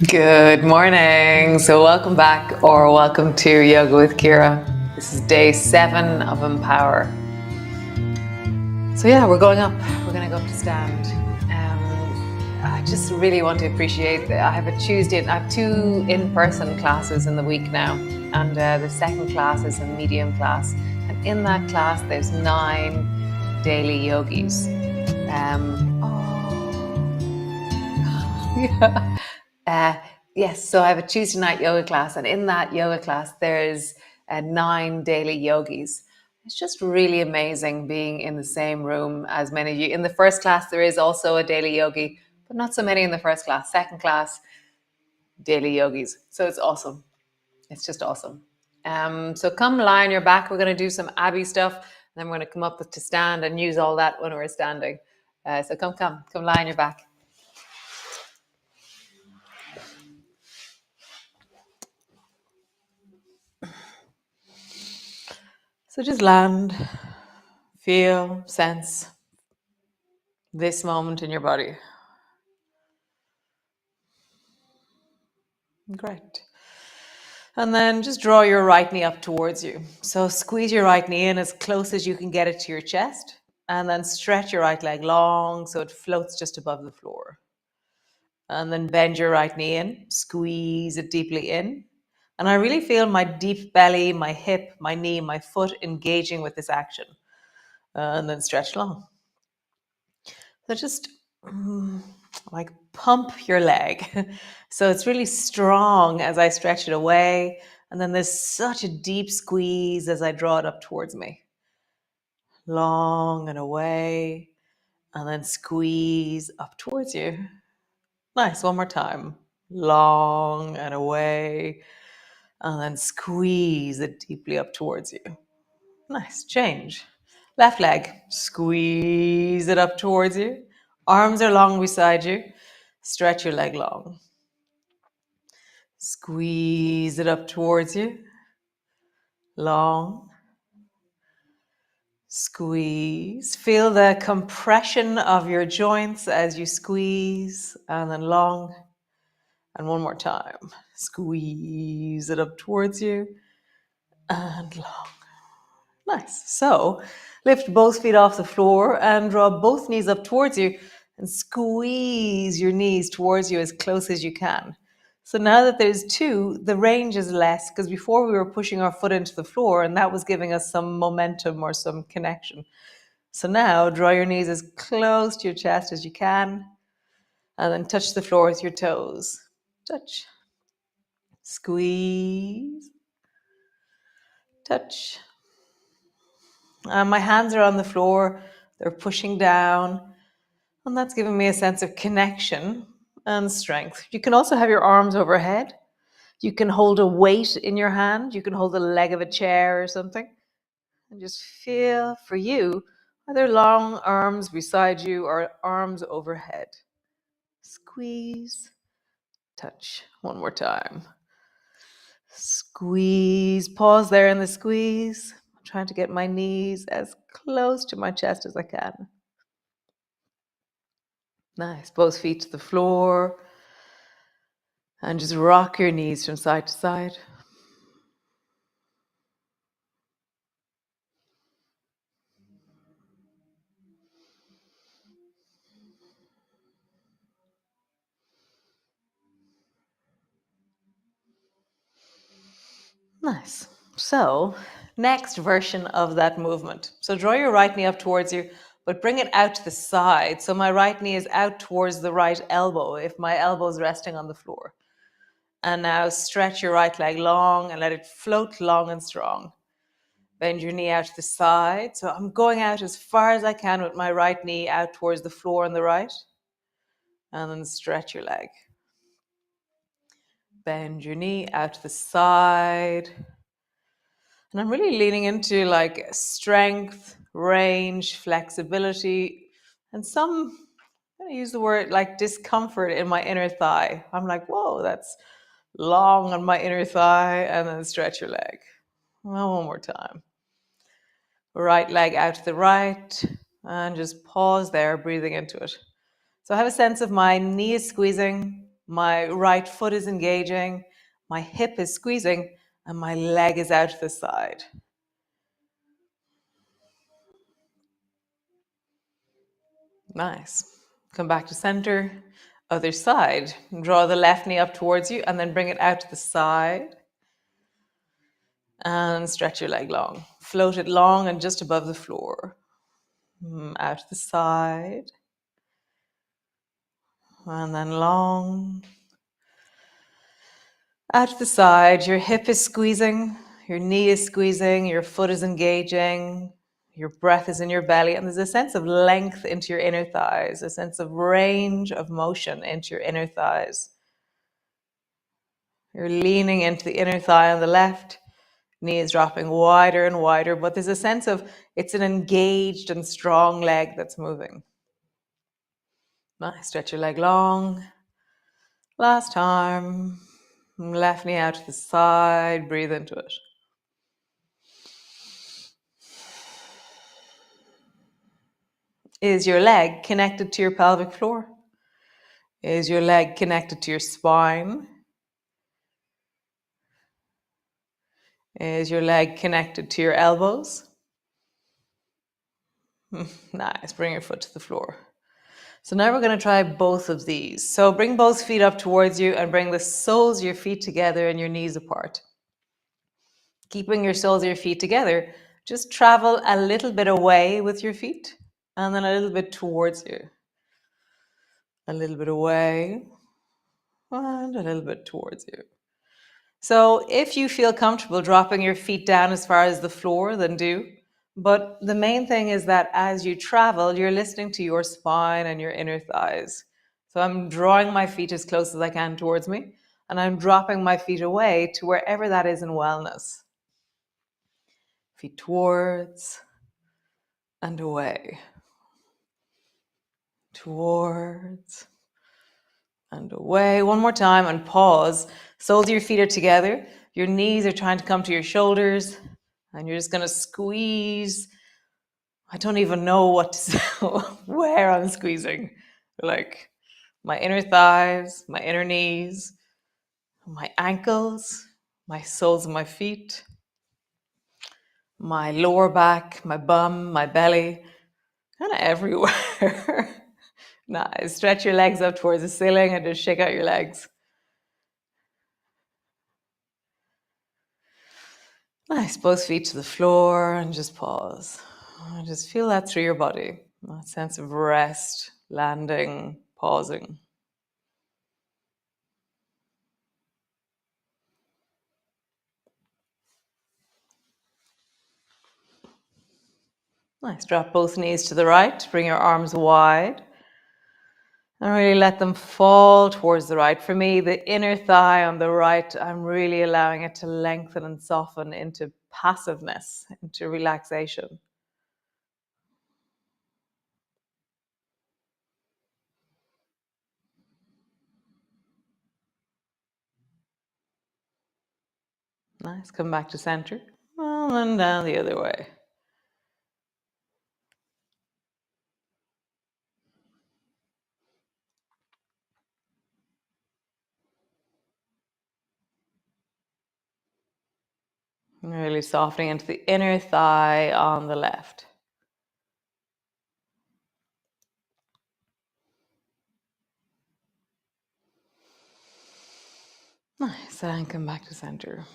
Good morning. So, welcome back or welcome to Yoga with Ciara. This is day 7 of Empower. So, yeah, we're going up. We're going to go up to stand. I just really want to appreciate that I have a Tuesday, I have 2 in person classes in the week now. And the second class is a medium class. And in that class, there's 9 daily yogis. Yes, so I have a Tuesday night yoga class, and in that yoga class, there's 9 daily yogis. It's just really amazing being in the same room as many of you. In the first class, there is also a daily yogi, but not so many in the first class. Second class, daily yogis. So it's awesome. It's just awesome. So come lie on your back. We're going to do some Abby stuff, and then we're going to come up to stand and use all that when we're standing. So come lie on your back. So just land, feel, sense this moment in your body. Great. And then just draw your right knee up towards you. So squeeze your right knee in as close as you can get it to your chest. And then stretch your right leg long so it floats just above the floor. And then bend your right knee in, squeeze it deeply in. And I really feel my deep belly, my hip, my knee, my foot engaging with this action. And then stretch long. So just like pump your leg. So it's really strong as I stretch it away. And then there's such a deep squeeze as I draw it up towards me. Long and away. And then squeeze up towards you. Nice. One more time. Long and away. And then squeeze it deeply up towards you. Nice. Change. Left leg. Squeeze it up towards you. Arms are long beside you. Stretch your leg long. Squeeze it up towards you. Long. Squeeze. Feel the compression of your joints as you squeeze, and then long. And one more time. Squeeze it up towards you and long. Nice. So lift both feet off the floor and draw both knees up towards you and squeeze your knees towards you as close as you can. So now that there's 2, the range is less because before we were pushing our foot into the floor and that was giving us some momentum or some connection. So now draw your knees as close to your chest as you can and then touch the floor with your toes. Touch. Squeeze. Touch. My hands are on the floor. They're pushing down. And that's giving me a sense of connection and strength. You can also have your arms overhead. You can hold a weight in your hand. You can hold the leg of a chair or something. And just feel for you, either long arms beside you or arms overhead. Squeeze, touch. One more time. Squeeze, pause there in the squeeze. I'm trying to get my knees as close to my chest as I can. Nice. Both feet to the floor. And just rock your knees from side to side. Nice. So, next version of that movement. So, draw your right knee up towards you, but bring it out to the side. So, my right knee is out towards the right elbow if my elbow is resting on the floor. And now stretch your right leg long and let it float long and strong. Bend your knee out to the side. So, I'm going out as far as I can with my right knee out towards the floor on the right. And then stretch your leg. Bend your knee out to the side. And I'm really leaning into like strength, range, flexibility, and some, I'm going to use the word like discomfort in my inner thigh. I'm like, whoa, that's long on my inner thigh. And then stretch your leg. Well, one more time. Right leg out to the right. And just pause there, breathing into it. So I have a sense of my knee is squeezing, My right foot is engaging, my hip is squeezing, and my leg is out to the side. Nice. Come back to center. Other side. Draw the left knee up towards you and then bring it out to the side. And stretch your leg long. Float it long and just above the floor. Out to the side. And then long. Out to the side. Your hip is squeezing. Your knee is squeezing. Your foot is engaging. Your breath is in your belly. And there's a sense of length into your inner thighs, a sense of range of motion into your inner thighs. You're leaning into the inner thigh on the left. Knee is dropping wider and wider, but there's a sense of it's an engaged and strong leg that's moving. Nice. Stretch your leg long. Last time. Left knee out to the side. Breathe into it. Is your leg connected to your pelvic floor? Is your leg connected to your spine? Is your leg connected to your elbows? Nice. Bring your foot to the floor. So now we're going to try both of these. So bring both feet up towards you and bring the soles of your feet together and your knees apart. Keeping your soles of your feet together, just travel a little bit away with your feet and then a little bit towards you. A little bit away and a little bit towards you. So if you feel comfortable dropping your feet down as far as the floor, then do. But the main thing is that as you travel, you're listening to your spine and your inner thighs. So I'm drawing my feet as close as I can towards me, and I'm dropping my feet away to wherever that is in wellness. Feet towards and away. Towards and away. One more time and pause. Soles of your feet are together. Your knees are trying to come to your shoulders, and you're just going to squeeze. I don't even know what to say, where I'm squeezing. Like my inner thighs, my inner knees, my ankles, my soles of my feet, my lower back, my bum, my belly, kind of everywhere. Nice. Stretch your legs up towards the ceiling and just shake out your legs. Nice. Both feet to the floor and just pause. Just feel that through your body. That sense of rest, landing, pausing. Nice. Drop both knees to the right. Bring your arms wide. And really let them fall towards the right. For me, the inner thigh on the right, I'm really allowing it to lengthen and soften into passiveness, into relaxation. Nice. Come back to center. And then down the other way. Really softening into the inner thigh on the left. Nice. And come back to center.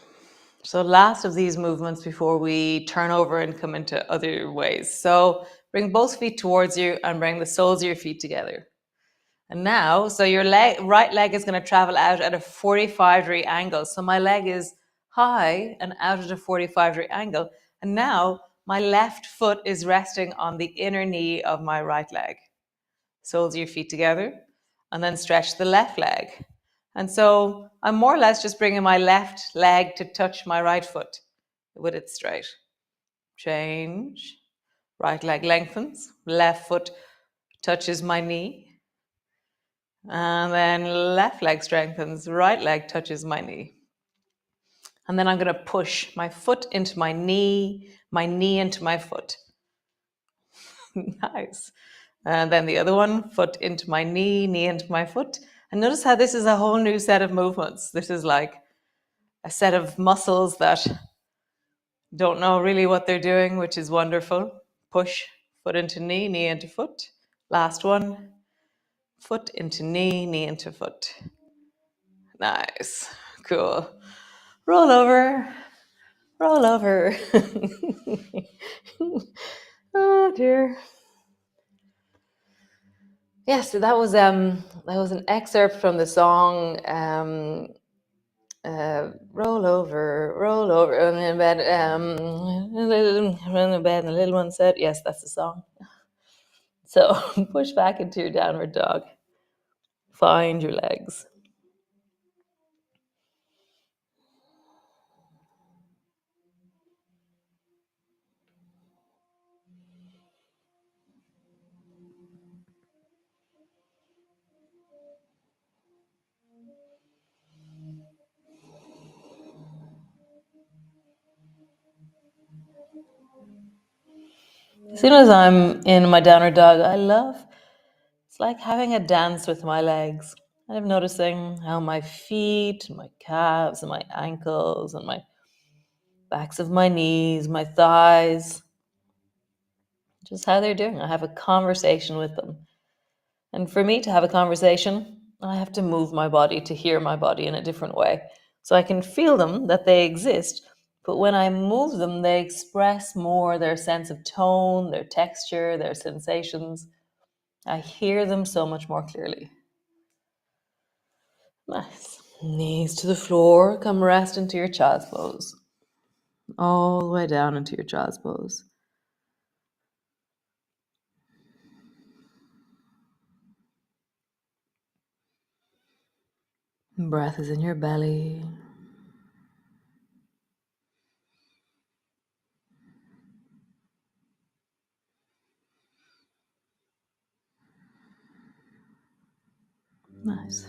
So last of these movements before we turn over and come into other ways. So bring both feet towards you and bring the soles of your feet together. And now, so your right leg is going to travel out at a 45-degree angle. So my leg is high and out at a 45-degree angle. And now my left foot is resting on the inner knee of my right leg. Soles of your feet together and then stretch the left leg. And so I'm more or less just bringing my left leg to touch my right foot with it straight. Change. Right leg lengthens. Left foot touches my knee. And then left leg strengthens, right leg touches my knee. And then I'm going to push my foot into my knee into my foot. Nice. And then the other one, foot into my knee into my foot. And notice how this is a whole new set of movements. This is like a set of muscles that don't know really what they're doing, which is wonderful. Push, foot into knee, knee into foot. Last one, foot into knee, knee into foot. Nice, cool. Roll over, roll over. Oh dear. Yes, so that was an excerpt from the song roll over, and in bed, in bed, and the little one said, yes, that's the song. So push back into your downward dog. Find your legs. As soon as I'm in my downward dog, it's like having a dance with my legs. I'm noticing how my feet, my calves, and my ankles, and my backs of my knees, my thighs, just how they're doing. I have a conversation with them. And for me to have a conversation, I have to move my body to hear my body in a different way. So I can feel them, that they exist, but when I move them, they express more their sense of tone, their texture, their sensations. I hear them so much more clearly. Nice. Knees to the floor, come rest into your child's pose. All the way down into your child's pose. Breath is in your belly. Nice.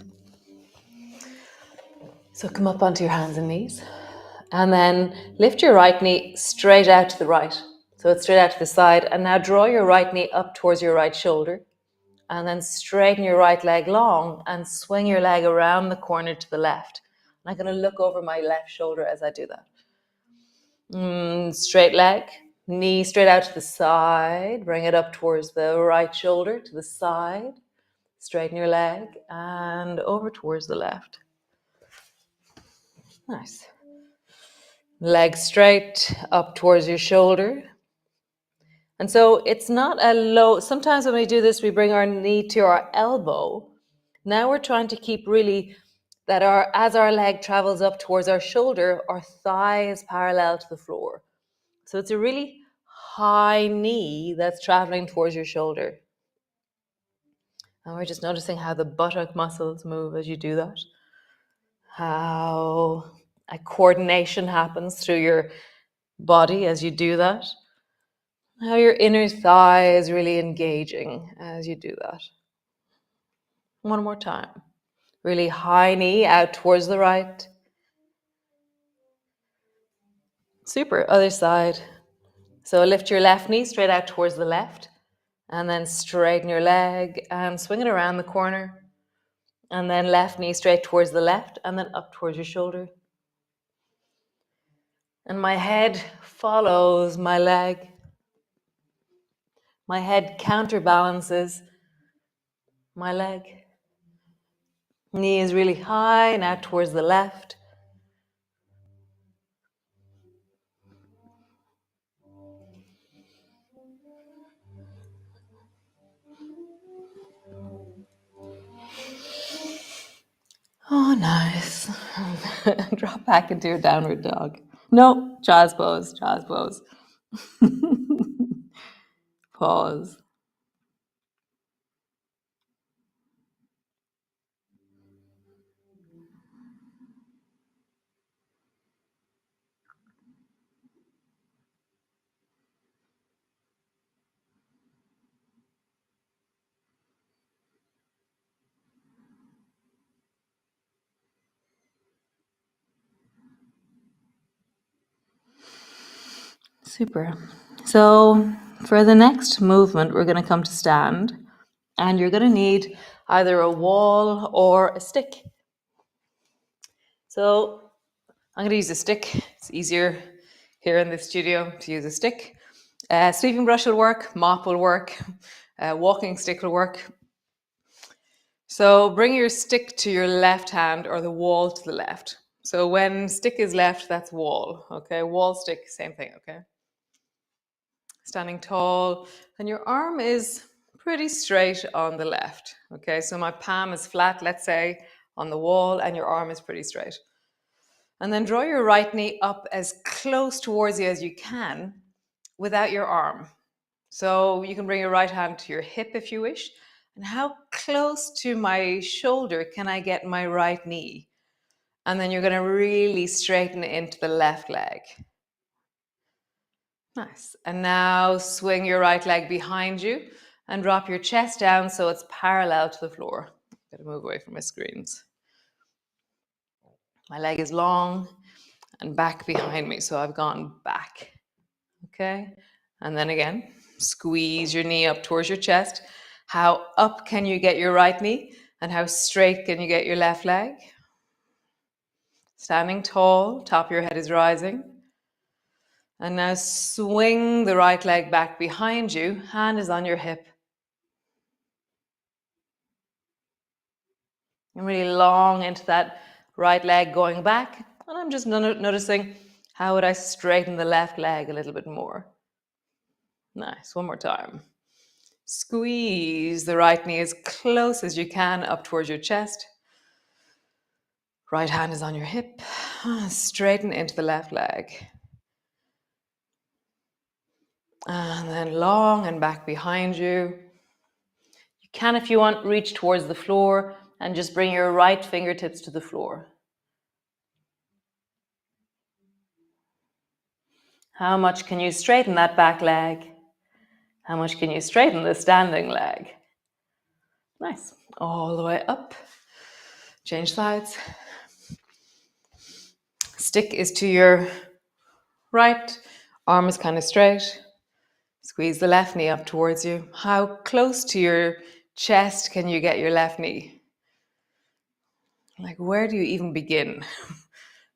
So come up onto your hands and knees. And then lift your right knee straight out to the right. So it's straight out to the side. And now draw your right knee up towards your right shoulder. And then straighten your right leg long and swing your leg around the corner to the left. And I'm going to look over my left shoulder as I do that. Straight leg, knee straight out to the side. Bring it up towards the right shoulder to the side. Straighten your leg and over towards the left. Nice. Leg straight up towards your shoulder. And so it's not a low, sometimes when we do this, we bring our knee to our elbow. Now we're trying to keep really that as our leg travels up towards our shoulder, our thigh is parallel to the floor. So it's a really high knee that's traveling towards your shoulder. And we're just noticing how the buttock muscles move as you do that. How a coordination happens through your body as you do that. How your inner thigh is really engaging as you do that. One more time. Really high knee out towards the right. Super. Other side. So lift your left knee straight out towards the left. And then straighten your leg and swing it around the corner. And then left knee straight towards the left and then up towards your shoulder. And my head follows my leg. My head counterbalances my leg. Knee is really high and out towards the left. Oh, nice. Drop back into your downward dog. No, child's pose, child's pose. Pause. Super. So for the next movement, we're going to come to stand. And you're going to need either a wall or a stick. So I'm going to use a stick. It's easier here in the studio to use a stick. Sweeping brush will work, mop will work, walking stick will work. So bring your stick to your left hand or the wall to the left. So when stick is left, that's wall, okay? Wall, stick, same thing, okay? Standing tall, and your arm is pretty straight on the left, okay? So my palm is flat, let's say, on the wall, and your arm is pretty straight. And then draw your right knee up as close towards you as you can without your arm. So you can bring your right hand to your hip if you wish. And how close to my shoulder can I get my right knee? And then you're going to really straighten into the left leg. Nice. And now swing your right leg behind you and drop your chest down so it's parallel to the floor. I'm going to move away from my screens. My leg is long and back behind me, so I've gone back. Okay? And then again, squeeze your knee up towards your chest. How up can you get your right knee? And how straight can you get your left leg? Standing tall, top of your head is rising. And now swing the right leg back behind you. Hand is on your hip. And really long into that right leg going back. And I'm just noticing, how would I straighten the left leg a little bit more? Nice, one more time. Squeeze the right knee as close as you can up towards your chest. Right hand is on your hip. Straighten into the left leg. And then long and back behind you. You can, if you want, reach towards the floor and just bring your right fingertips to the floor. How much can you straighten that back leg? How much can you straighten the standing leg? Nice. All the way up. Change sides. Stick is to your right. Arm is kind of straight. Squeeze the left knee up towards you. How close to your chest can you get your left knee? Like, where do you even begin?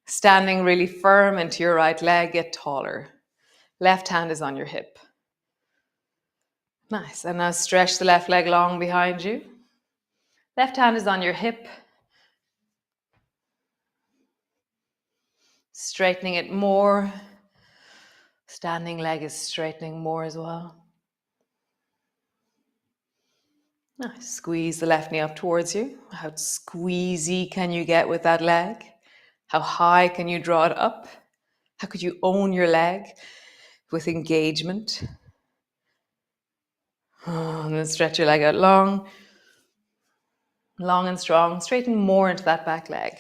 Standing really firm into your right leg, get taller. Left hand is on your hip. Nice. And now stretch the left leg long behind you. Left hand is on your hip. Straightening it more. Standing leg is straightening more as well. Nice. Squeeze the left knee up towards you. How squeezy can you get with that leg? How high can you draw it up? How could you own your leg with engagement? And then stretch your leg out long. Long and strong. Straighten more into that back leg.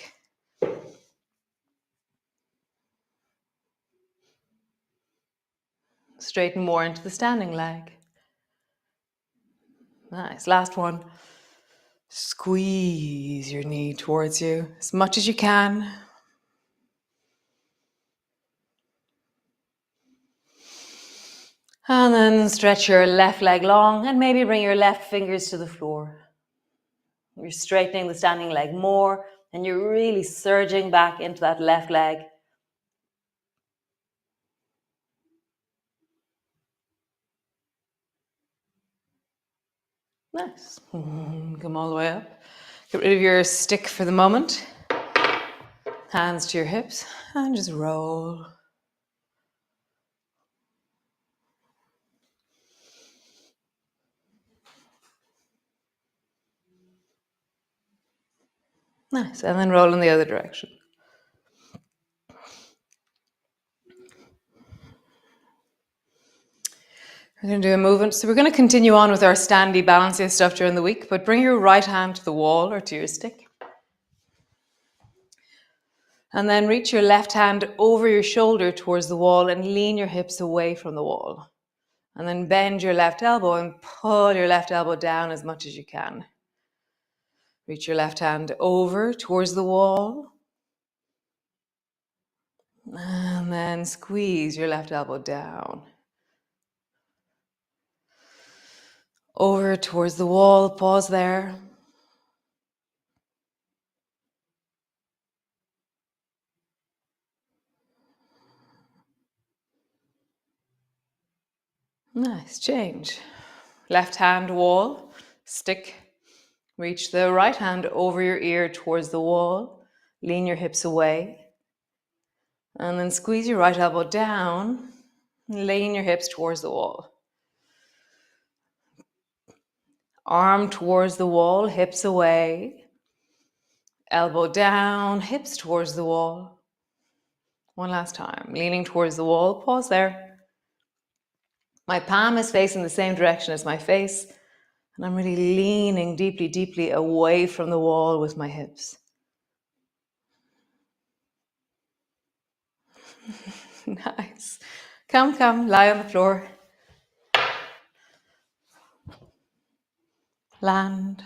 Straighten more into the standing leg. Nice. Last one. Squeeze your knee towards you as much as you can. And then stretch your left leg long and maybe bring your left fingers to the floor. You're straightening the standing leg more and you're really surging back into that left leg. Nice. Come all the way up. Get rid of your stick for the moment. Hands to your hips and just roll. Nice. And then roll in the other direction. We're going to do a movement. So we're going to continue on with our standy balancing stuff during the week, but bring your right hand to the wall or to your stick. And then reach your left hand over your shoulder towards the wall and lean your hips away from the wall. And then bend your left elbow and pull your left elbow down as much as you can. Reach your left hand over towards the wall. And then squeeze your left elbow down. Over towards the wall, pause there. Nice. Change. Left hand wall, stick. Reach the right hand over your ear towards the wall. Lean your hips away. And then squeeze your right elbow down. Lean your hips towards the wall. Arm towards the wall, hips away. Elbow down, hips towards the wall. One last time. Leaning towards the wall. Pause there. My palm is facing the same direction as my face. And I'm really leaning deeply, deeply away from the wall with my hips. Nice. Come, lie on the floor. Land.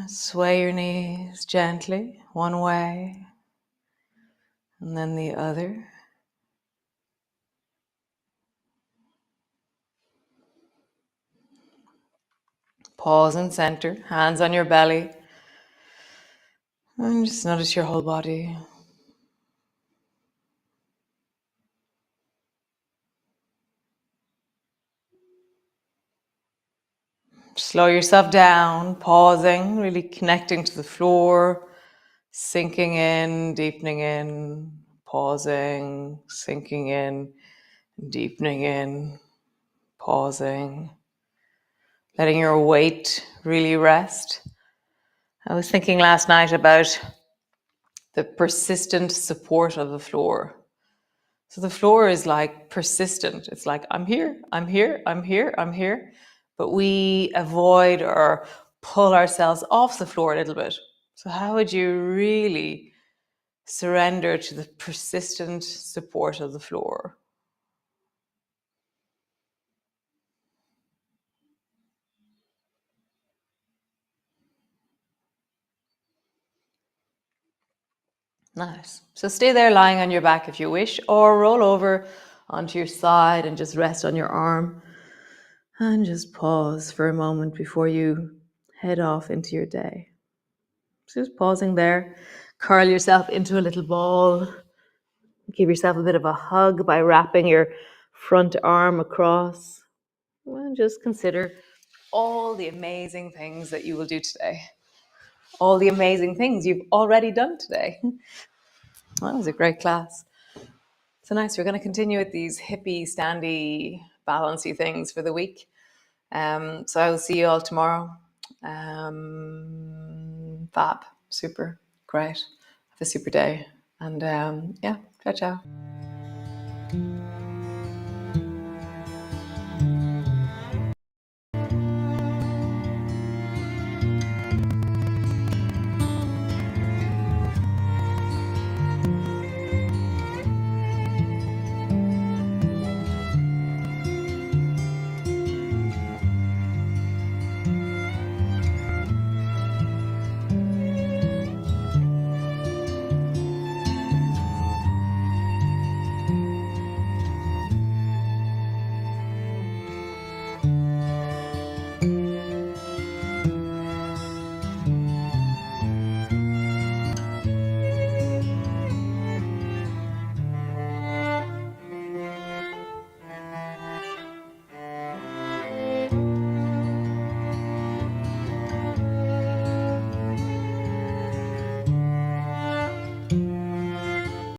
Sway your knees gently, one way, and then the other. Pause and center, hands on your belly. And just notice your whole body. Slow yourself down, pausing, really connecting to the floor, sinking in, deepening in, pausing, sinking in, deepening in, pausing, letting your weight really rest. I was thinking last night about the persistent support of the floor. So the floor is like persistent. It's like, I'm here, I'm here, I'm here, I'm here. But we avoid or pull ourselves off the floor a little bit. So how would you really surrender to the persistent support of the floor? Nice. So stay there lying on your back if you wish, or roll over onto your side and just rest on your arm. And just pause for a moment before you head off into your day. Just pausing there. Curl yourself into a little ball. Give yourself a bit of a hug by wrapping your front arm across. And just consider all the amazing things that you will do today. All the amazing things you've already done today. That was a great class. So nice. We're going to continue with these hippie, standy, balancy things for the week. So I will see you all tomorrow. Fab. Super. Great. Have a super day. And yeah, ciao, ciao.